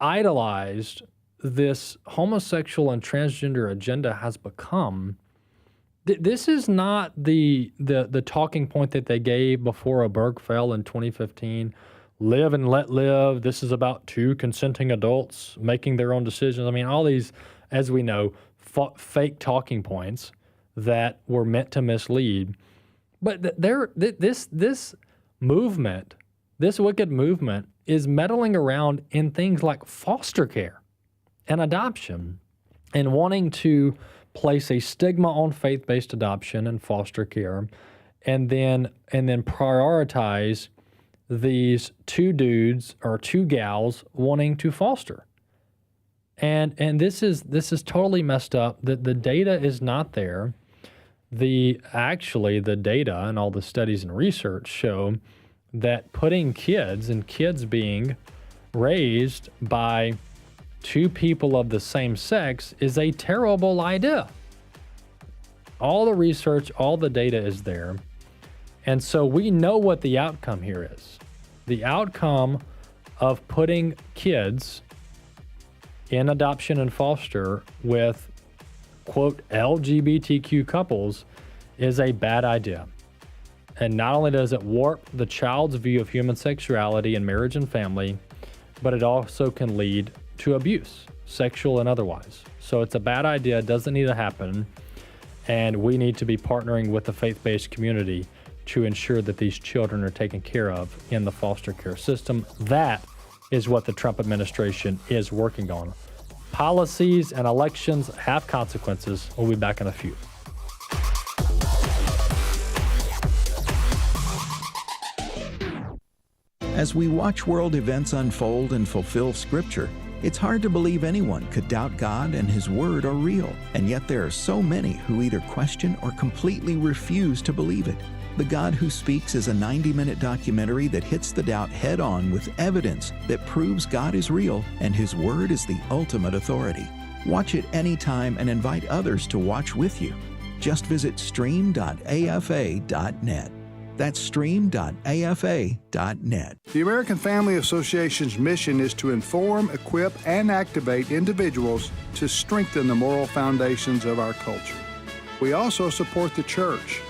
idolized this homosexual and transgender agenda has become, this is not the talking point that they gave before Oberg fell in 2015. Live and let live. This is about two consenting adults making their own decisions. I mean, all these, as we know, fake talking points that were meant to mislead. But this movement, this wicked movement, is meddling around in things like foster care and adoption and wanting to place a stigma on faith-based adoption and foster care and then prioritize these two dudes or two gals wanting to foster. And this is totally messed up. The data is not there. The data and all the studies and research show that putting kids being raised by two people of the same sex is a terrible idea. All the research, all the data is there. And so we know what the outcome here is. The outcome of putting kids in adoption and foster with, quote, LGBTQ couples is a bad idea. And not only does it warp the child's view of human sexuality and marriage and family, but it also can lead to abuse, sexual and otherwise. So it's a bad idea. It doesn't need to happen. And we need to be partnering with the faith-based community to ensure that these children are taken care of in the foster care system. That is what the Trump administration is working on. Policies and elections have consequences. We'll be back in a few. As we watch world events unfold and fulfill Scripture, it's hard to believe anyone could doubt God and His Word are real. And yet there are so many who either question or completely refuse to believe it. The God Who Speaks is a 90-minute documentary that hits the doubt head-on with evidence that proves God is real and His Word is the ultimate authority. Watch it anytime and invite others to watch with you. Just visit stream.afa.net. That's stream.afa.net. The American Family Association's mission is to inform, equip, and activate individuals to strengthen the moral foundations of our culture. We also support the church.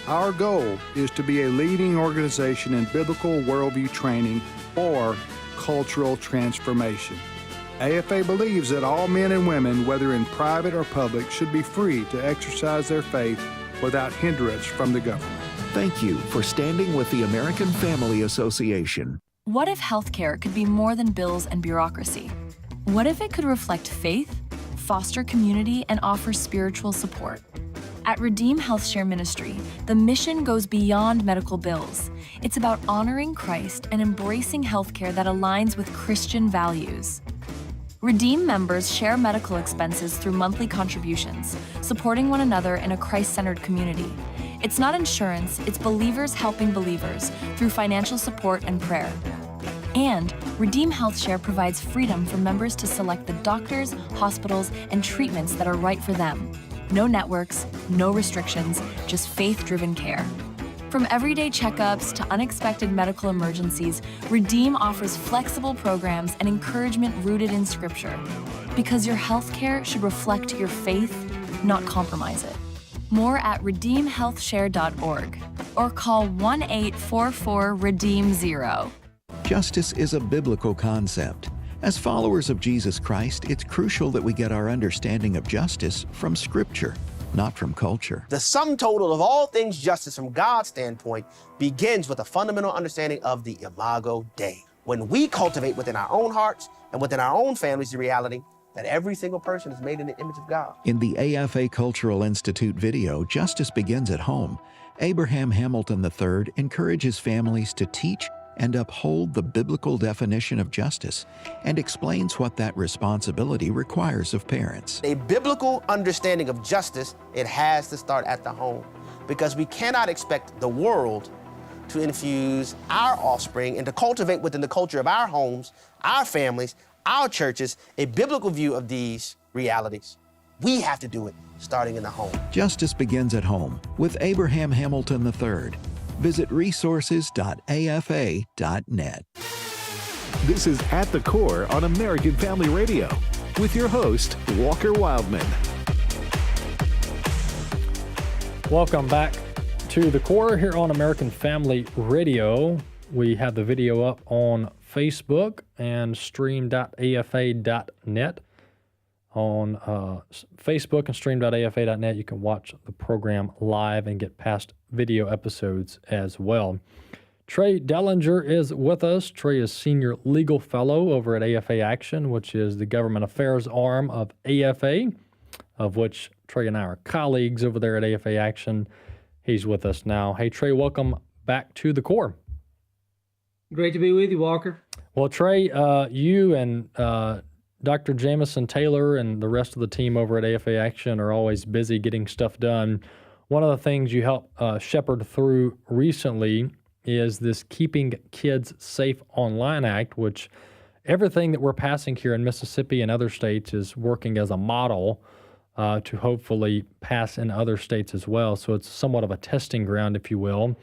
Our goal is to be a leading organization in biblical worldview training for cultural transformation. AFA believes that all men and women, whether in private or public, should be free to exercise their faith without hindrance from the government. Thank you for standing with the American Family Association. What if healthcare could be more than bills and bureaucracy? What if it could reflect faith, foster community, and offer spiritual support? At Redeem HealthShare Ministry, the mission goes beyond medical bills. It's about honoring Christ and embracing healthcare that aligns with Christian values. Redeem members share medical expenses through monthly contributions, supporting one another in a Christ-centered community. It's not insurance, it's believers helping believers through financial support and prayer. And Redeem HealthShare provides freedom for members to select the doctors, hospitals, and treatments that are right for them. No networks, no restrictions, just faith-driven care. From everyday checkups to unexpected medical emergencies, Redeem offers flexible programs and encouragement rooted in Scripture. Because your healthcare should reflect your faith, not compromise it. More at redeemhealthshare.org or call 1-844-REDEEM-0. Justice is a biblical concept. As followers of Jesus Christ, it's crucial that we get our understanding of justice from Scripture, not from culture. The sum total of all things justice from God's standpoint begins with a fundamental understanding of the Imago Dei. When we cultivate within our own hearts and within our own families the reality that every single person is made in the image of God. In the AFA Cultural Institute video, Justice Begins at Home, Abraham Hamilton III encourages families to teach and uphold the biblical definition of justice and explains what that responsibility requires of parents. A biblical understanding of justice, it has to start at the home, because we cannot expect the world to infuse our offspring and to cultivate within the culture of our homes, our families, our churches, a biblical view of these realities. We have to do it starting in the home. Justice Begins at Home with Abraham Hamilton III. Visit resources.afa.net. This is At the Core on American Family Radio with your host, Walker Wildmon. Welcome back to The Core here on American Family Radio. We have the video up on Facebook and stream.afa.net. On Facebook and stream.afa.net, you can watch the program live and get past video episodes as well. Trey Dellinger is with us. Trey is Senior Legal Fellow over at AFA Action, which is the government affairs arm of AFA, of which Trey and I are colleagues over there at AFA Action. He's with us now. Hey, Trey, welcome back to The Core. Great to be with you, Walker. Well, Trey, you and Dr. Jamison Taylor and the rest of the team over at AFA Action are always busy getting stuff done. One of the things you helped shepherd through recently is this Keeping Kids Safe Online Act, which everything that we're passing here in Mississippi and other states is working as a model to hopefully pass in other states as well. So it's somewhat of a testing ground, if you will,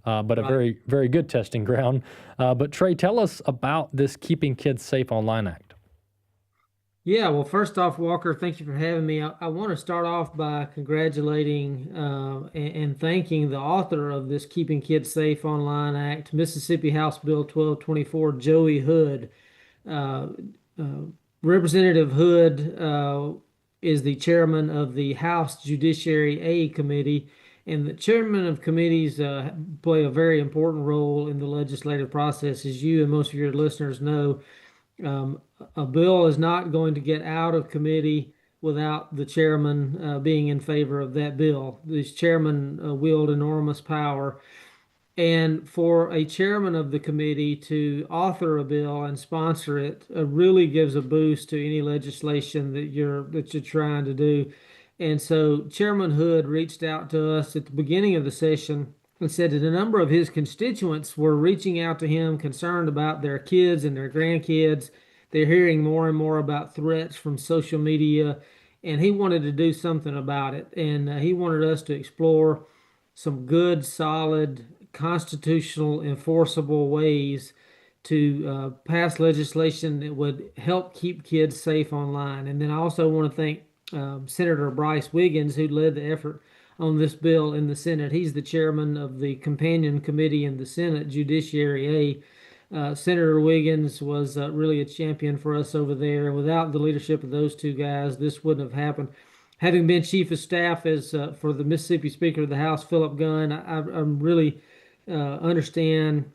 but a very, very good testing ground. But Trey, tell us about this Keeping Kids Safe Online Act. Yeah, well, first off, Walker, thank you for having me. I want to start off by congratulating and thanking the author of this Keeping Kids Safe Online Act, Mississippi House Bill 1224, Joey Hood. Representative Hood is the chairman of the House Judiciary Aid Committee, and the chairman of committees play a very important role in the legislative process. As you and most of your listeners know, a bill is not going to get out of committee without the chairman being in favor of that bill. These chairmen wield enormous power. And for a chairman of the committee to author a bill and sponsor it really gives a boost to any legislation that you're trying to do. And so Chairman Hood reached out to us at the beginning of the session and said that a number of his constituents were reaching out to him concerned about their kids and their grandkids. They're hearing more and more about threats from social media, and he wanted to do something about it. And he wanted us to explore some good, solid, constitutional, enforceable ways to pass legislation that would help keep kids safe online. And then I also want to thank Senator Bryce Wiggins, who led the effort on this bill in the Senate. He's the chairman of the companion committee in the Senate, Judiciary A. Senator Wiggins was really a champion for us over there. Without the leadership of those two guys, this wouldn't have happened. Having been chief of staff as for the Mississippi Speaker of the House, Philip Gunn, I really understand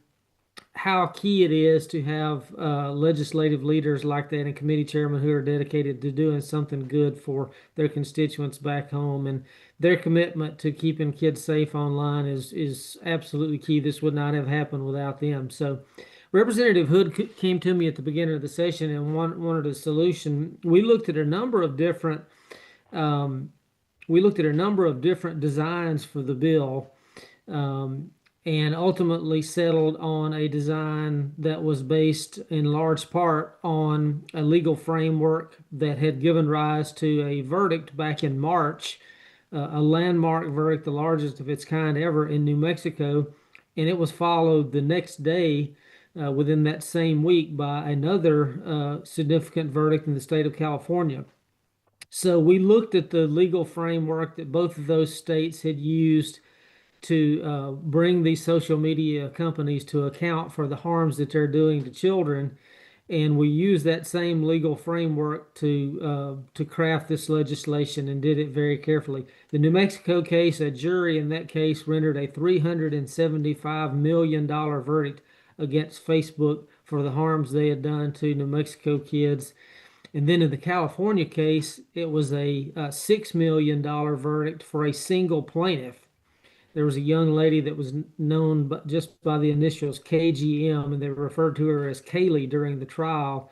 how key it is to have legislative leaders like that and committee chairmen who are dedicated to doing something good for their constituents back home. And their commitment to keeping kids safe online is absolutely key. This would not have happened without them. So Representative Hood came to me at the beginning of the session and wanted a solution. We looked at a number of different designs for the bill, and ultimately settled on a design that was based in large part on a legal framework that had given rise to a verdict back in March, a landmark verdict, the largest of its kind ever in New Mexico, and it was followed the next day, within that same week, by another significant verdict in the state of California. So we looked at the legal framework that both of those states had used to bring these social media companies to account for the harms that they're doing to children, and we used that same legal framework to craft this legislation and did it very carefully. The New Mexico case, a jury in that case rendered a $375 million verdict against Facebook for the harms they had done to New Mexico kids. And then in the California case, it was a $6 million verdict for a single plaintiff. There was a young lady that was known just by the initials KGM, and they referred to her as Kaylee during the trial.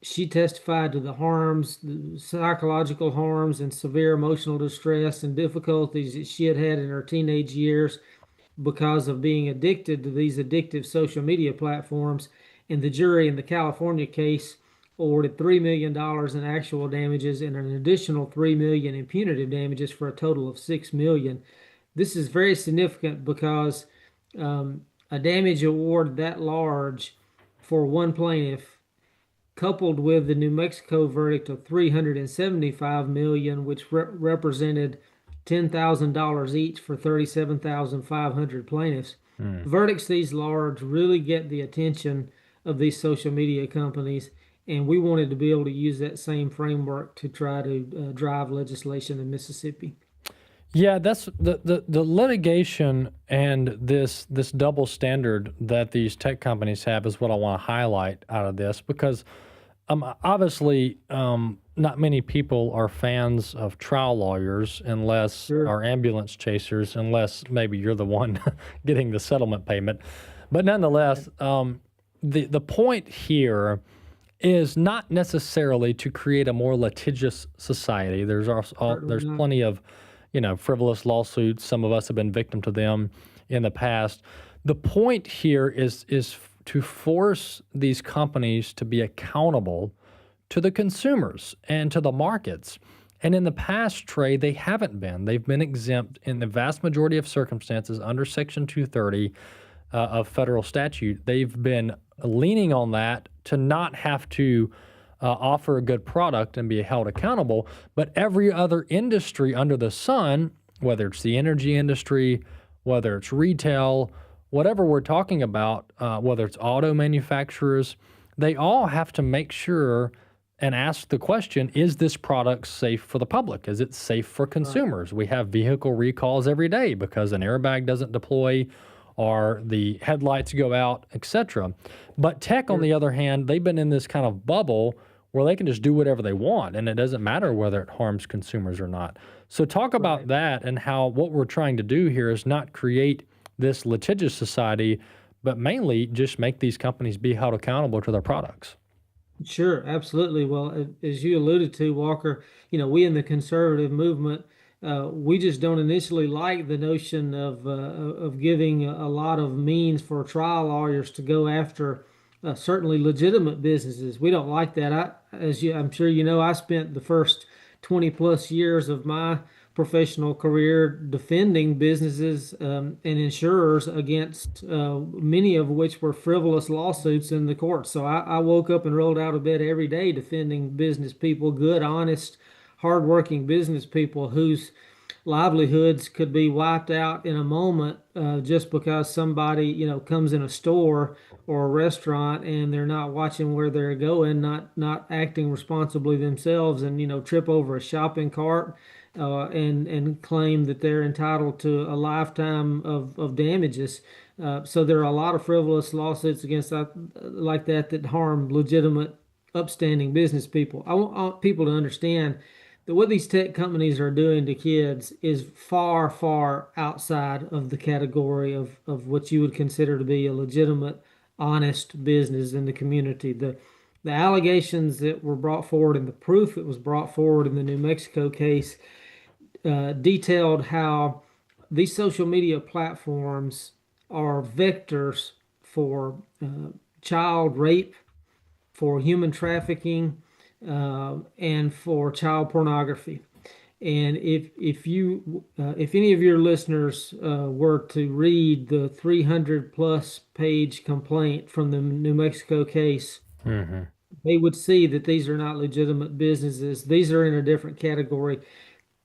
She testified to the harms, the psychological harms, and severe emotional distress and difficulties that she had had in her teenage years because of being addicted to these addictive social media platforms. And the jury in the California case awarded $3 million in actual damages and an additional $3 million in punitive damages for a total of $6 million. This is very significant because a damage award that large for one plaintiff, coupled with the New Mexico verdict of $375 million, which represented $10,000 each for 37,500 plaintiffs. Verdicts these large really get the attention of these social media companies, and we wanted to be able to use that same framework to try to drive legislation in Mississippi. Yeah, that's the litigation and this double standard that these tech companies have is what I want to highlight out of this, because obviously not many people are fans of trial lawyers unless are ambulance chasers, unless maybe you're the one getting the settlement payment. But nonetheless, the point here is not necessarily to create a more litigious society. There's plenty of frivolous lawsuits. Some of us have been victim to them in the past. The point here is to force these companies to be accountable to the consumers and to the markets. And in the past, Trey, they haven't been. They've been exempt in the vast majority of circumstances under Section 230 of federal statute. They've been leaning on that to not have to offer a good product and be held accountable. But every other industry under the sun, whether it's the energy industry, whether it's retail, whatever we're talking about, whether it's auto manufacturers, they all have to make sure and ask the question, is this product safe for the public? Is it safe for consumers? We have vehicle recalls every day because an airbag doesn't deploy or the headlights go out, etc. But tech, on the other hand, they've been in this kind of bubble where they can just do whatever they want, and it doesn't matter whether it harms consumers or not. So talk about that and how what we're trying to do here is not create this litigious society, but mainly just make these companies be held accountable to their products. Sure, absolutely. Well, as you alluded to, Walker, we in the conservative movement, we just don't initially like the notion of giving a lot of means for trial lawyers to go after certainly legitimate businesses. We don't like that. I'm sure you know, I spent the first 20 plus years of my professional career defending businesses and insurers against many of which were frivolous lawsuits in the courts. So I woke up and rolled out of bed every day defending business people, good, honest, hardworking business people whose livelihoods could be wiped out in a moment just because somebody, comes in a store or a restaurant and they're not watching where they're going, not acting responsibly themselves, and trip over a shopping cart and claim that they're entitled to a lifetime of damages. So there are a lot of frivolous lawsuits against like that harm legitimate, upstanding business people. I want people to understand that what these tech companies are doing to kids is far, far outside of the category of what you would consider to be a legitimate, honest business in the community. The allegations that were brought forward and the proof that was brought forward in the New Mexico case detailed how these social media platforms are vectors for child rape, for human trafficking, and for child pornography. And if any of your listeners were to read the 300+ page complaint from the New Mexico case, they would see that these are not legitimate businesses. These are in a different category.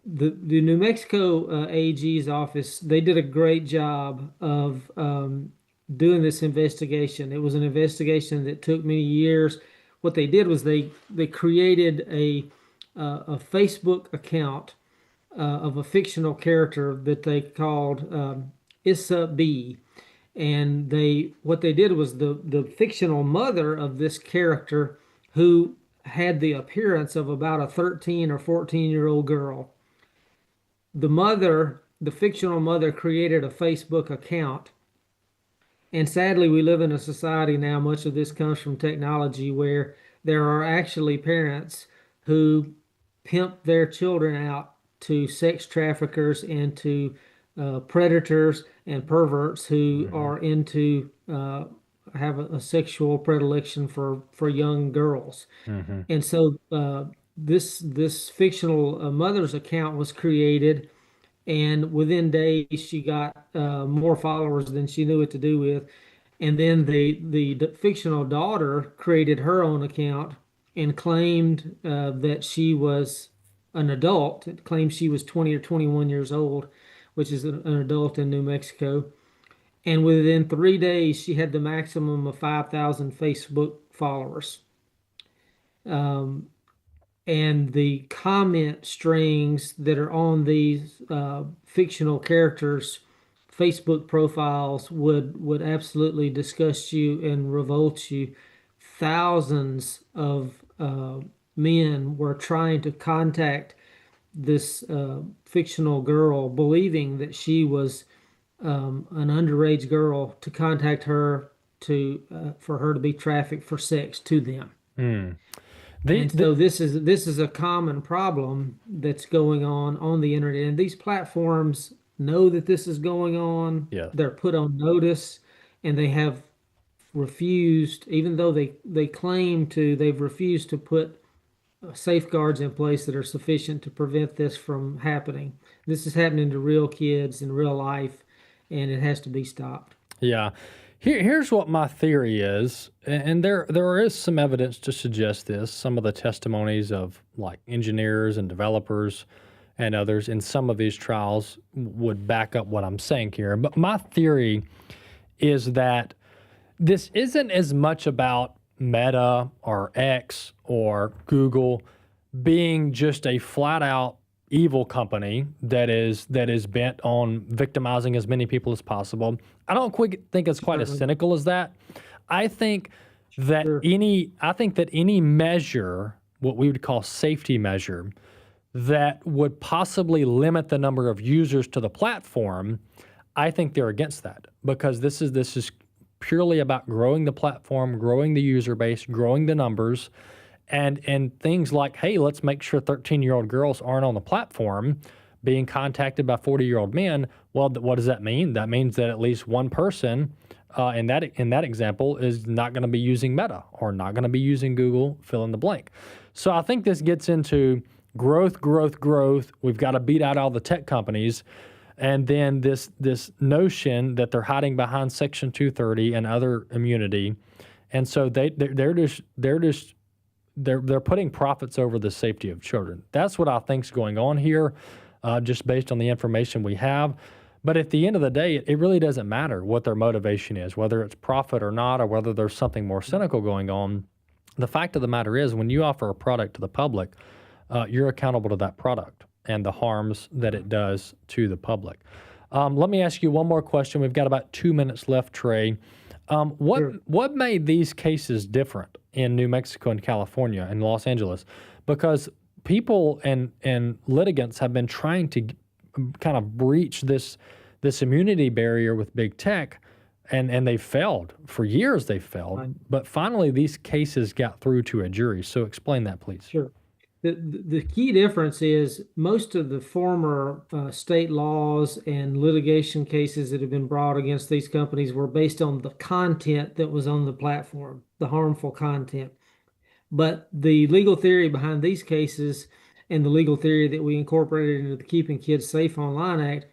The New Mexico AG's office, they did a great job of doing this investigation. It was an investigation that took many years. What they did was they created a Facebook account of a fictional character that they called Issa B. And what they did was the fictional mother of this character, who had the appearance of about a 13 or 14-year-old girl. The fictional mother, created a Facebook account. And sadly, we live in a society now, much of this comes from technology, where there are actually parents who pimp their children out to sex traffickers and to predators and perverts who are into, have a sexual predilection for young girls. And so this fictional mother's account was created, and within days she got more followers than she knew what to do with. And then the fictional daughter created her own account and claimed that she was an adult. It claimed she was 20 or 21 years old, which is an adult in New Mexico. And within 3 days, she had the maximum of 5,000 Facebook followers. And the comment strings that are on these fictional characters' Facebook profiles would absolutely disgust you and revolt you. Thousands of men were trying to contact this fictional girl, believing that she was an underage girl, to contact her for her to be trafficked for sex to them. So this is a common problem that's going on the internet, and these platforms know that this is going on. Yeah. They're put on notice, and they have refused, even though they claim to, they've refused to put safeguards in place that are sufficient to prevent this from happening. This is happening to real kids in real life, and it has to be stopped. Yeah. Here's what my theory is, and there is some evidence to suggest this. Some of the testimonies of like engineers and developers and others in some of these trials would back up what I'm saying here. But my theory is that this isn't as much about Meta or X or Google being just a flat out evil company that is bent on victimizing as many people as possible. I don't think it's quite as cynical as that. I think that any measure, what we would call safety measure, that would possibly limit the number of users to the platform, I think they're against that, because this is purely about growing the platform, growing the user base, growing the numbers, and things like, hey, let's make sure 13-year-old girls aren't on the platform being contacted by 40-year-old men. Well, what does that mean? That means that at least one person in that example is not going to be using Meta or not going to be using Google, fill in the blank. So I think this gets into growth. We've got to beat out all the tech companies. And then this notion that they're hiding behind Section 230 and other immunity. And so they're putting profits over the safety of children. That's what I think's going on here. just based on the information we have. But at the end of the day, it really doesn't matter what their motivation is, whether it's profit or not, or whether there's something more cynical going on. The fact of the matter is, when you offer a product to the public, you're accountable to that product and the harms that it does to the public. Let me ask you one more question. We've got about 2 minutes left, Trey. What made these cases different in New Mexico and California and Los Angeles? Because people and litigants have been trying to kind of breach this immunity barrier with big tech, and they failed. For years they failed. Right. But finally these cases got through to a jury. So explain that, please. Sure. The key difference is most of the former state laws and litigation cases that have been brought against these companies were based on the content that was on the platform, the harmful content. But the legal theory behind these cases and the legal theory that we incorporated into the Keeping Kids Safe Online Act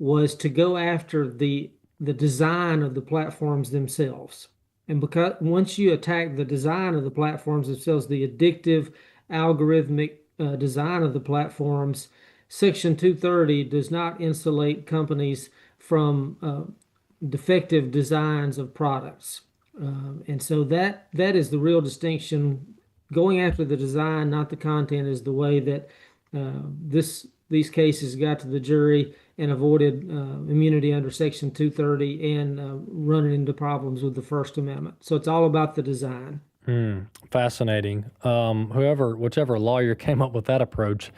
was to go after the design of the platforms themselves. And because once you attack the design of the platforms themselves, the addictive algorithmic design of the platforms, Section 230 does not insulate companies from defective designs of products. And so that is the real distinction. Going after the design, not the content, is the way that these cases got to the jury and avoided immunity under Section 230 and running into problems with the First Amendment. So it's all about the design. Fascinating. Whichever lawyer came up with that approach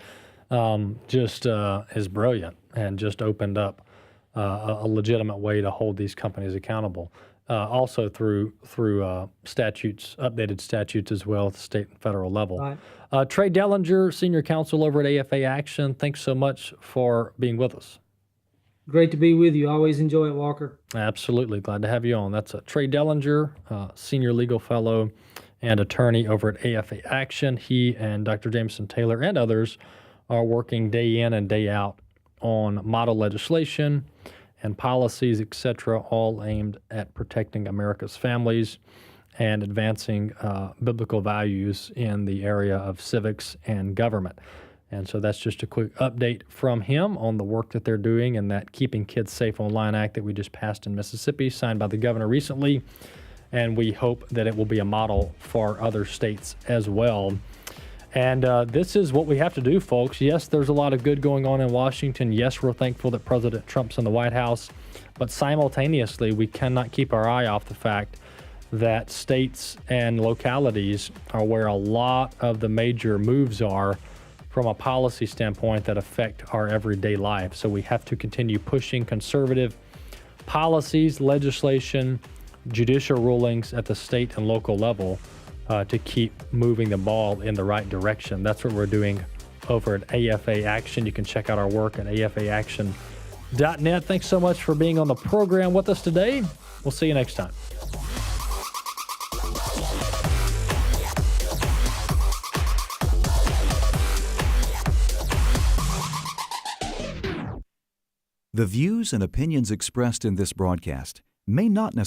just is brilliant and just opened up a legitimate way to hold these companies accountable. Also through statutes, updated statutes as well at the state and federal level. Right. Trey Dellinger, Senior Counsel over at AFA Action, thanks so much for being with us. Great to be with you. Always enjoy it, Walker. Absolutely. Glad to have you on. That's Trey Dellinger, Senior Legal Fellow and Attorney over at AFA Action. He and Dr. Jameson Taylor and others are working day in and day out on model legislation and policies, etc., all aimed at protecting America's families and advancing biblical values in the area of civics and government. And so that's just a quick update from him on the work that they're doing and that Keeping Kids Safe Online Act that we just passed in Mississippi, signed by the governor recently. And we hope that it will be a model for other states as well. And this is what we have to do, folks. Yes, there's a lot of good going on in Washington. Yes, we're thankful that President Trump's in the White House. But simultaneously, we cannot keep our eye off the fact that states and localities are where a lot of the major moves are from a policy standpoint that affect our everyday life. So we have to continue pushing conservative policies, legislation, judicial rulings at the state and local level to keep moving the ball in the right direction. That's what we're doing over at AFA Action. You can check out our work at afaaction.net. Thanks so much for being on the program with us today. We'll see you next time. The views and opinions expressed in this broadcast may not necessarily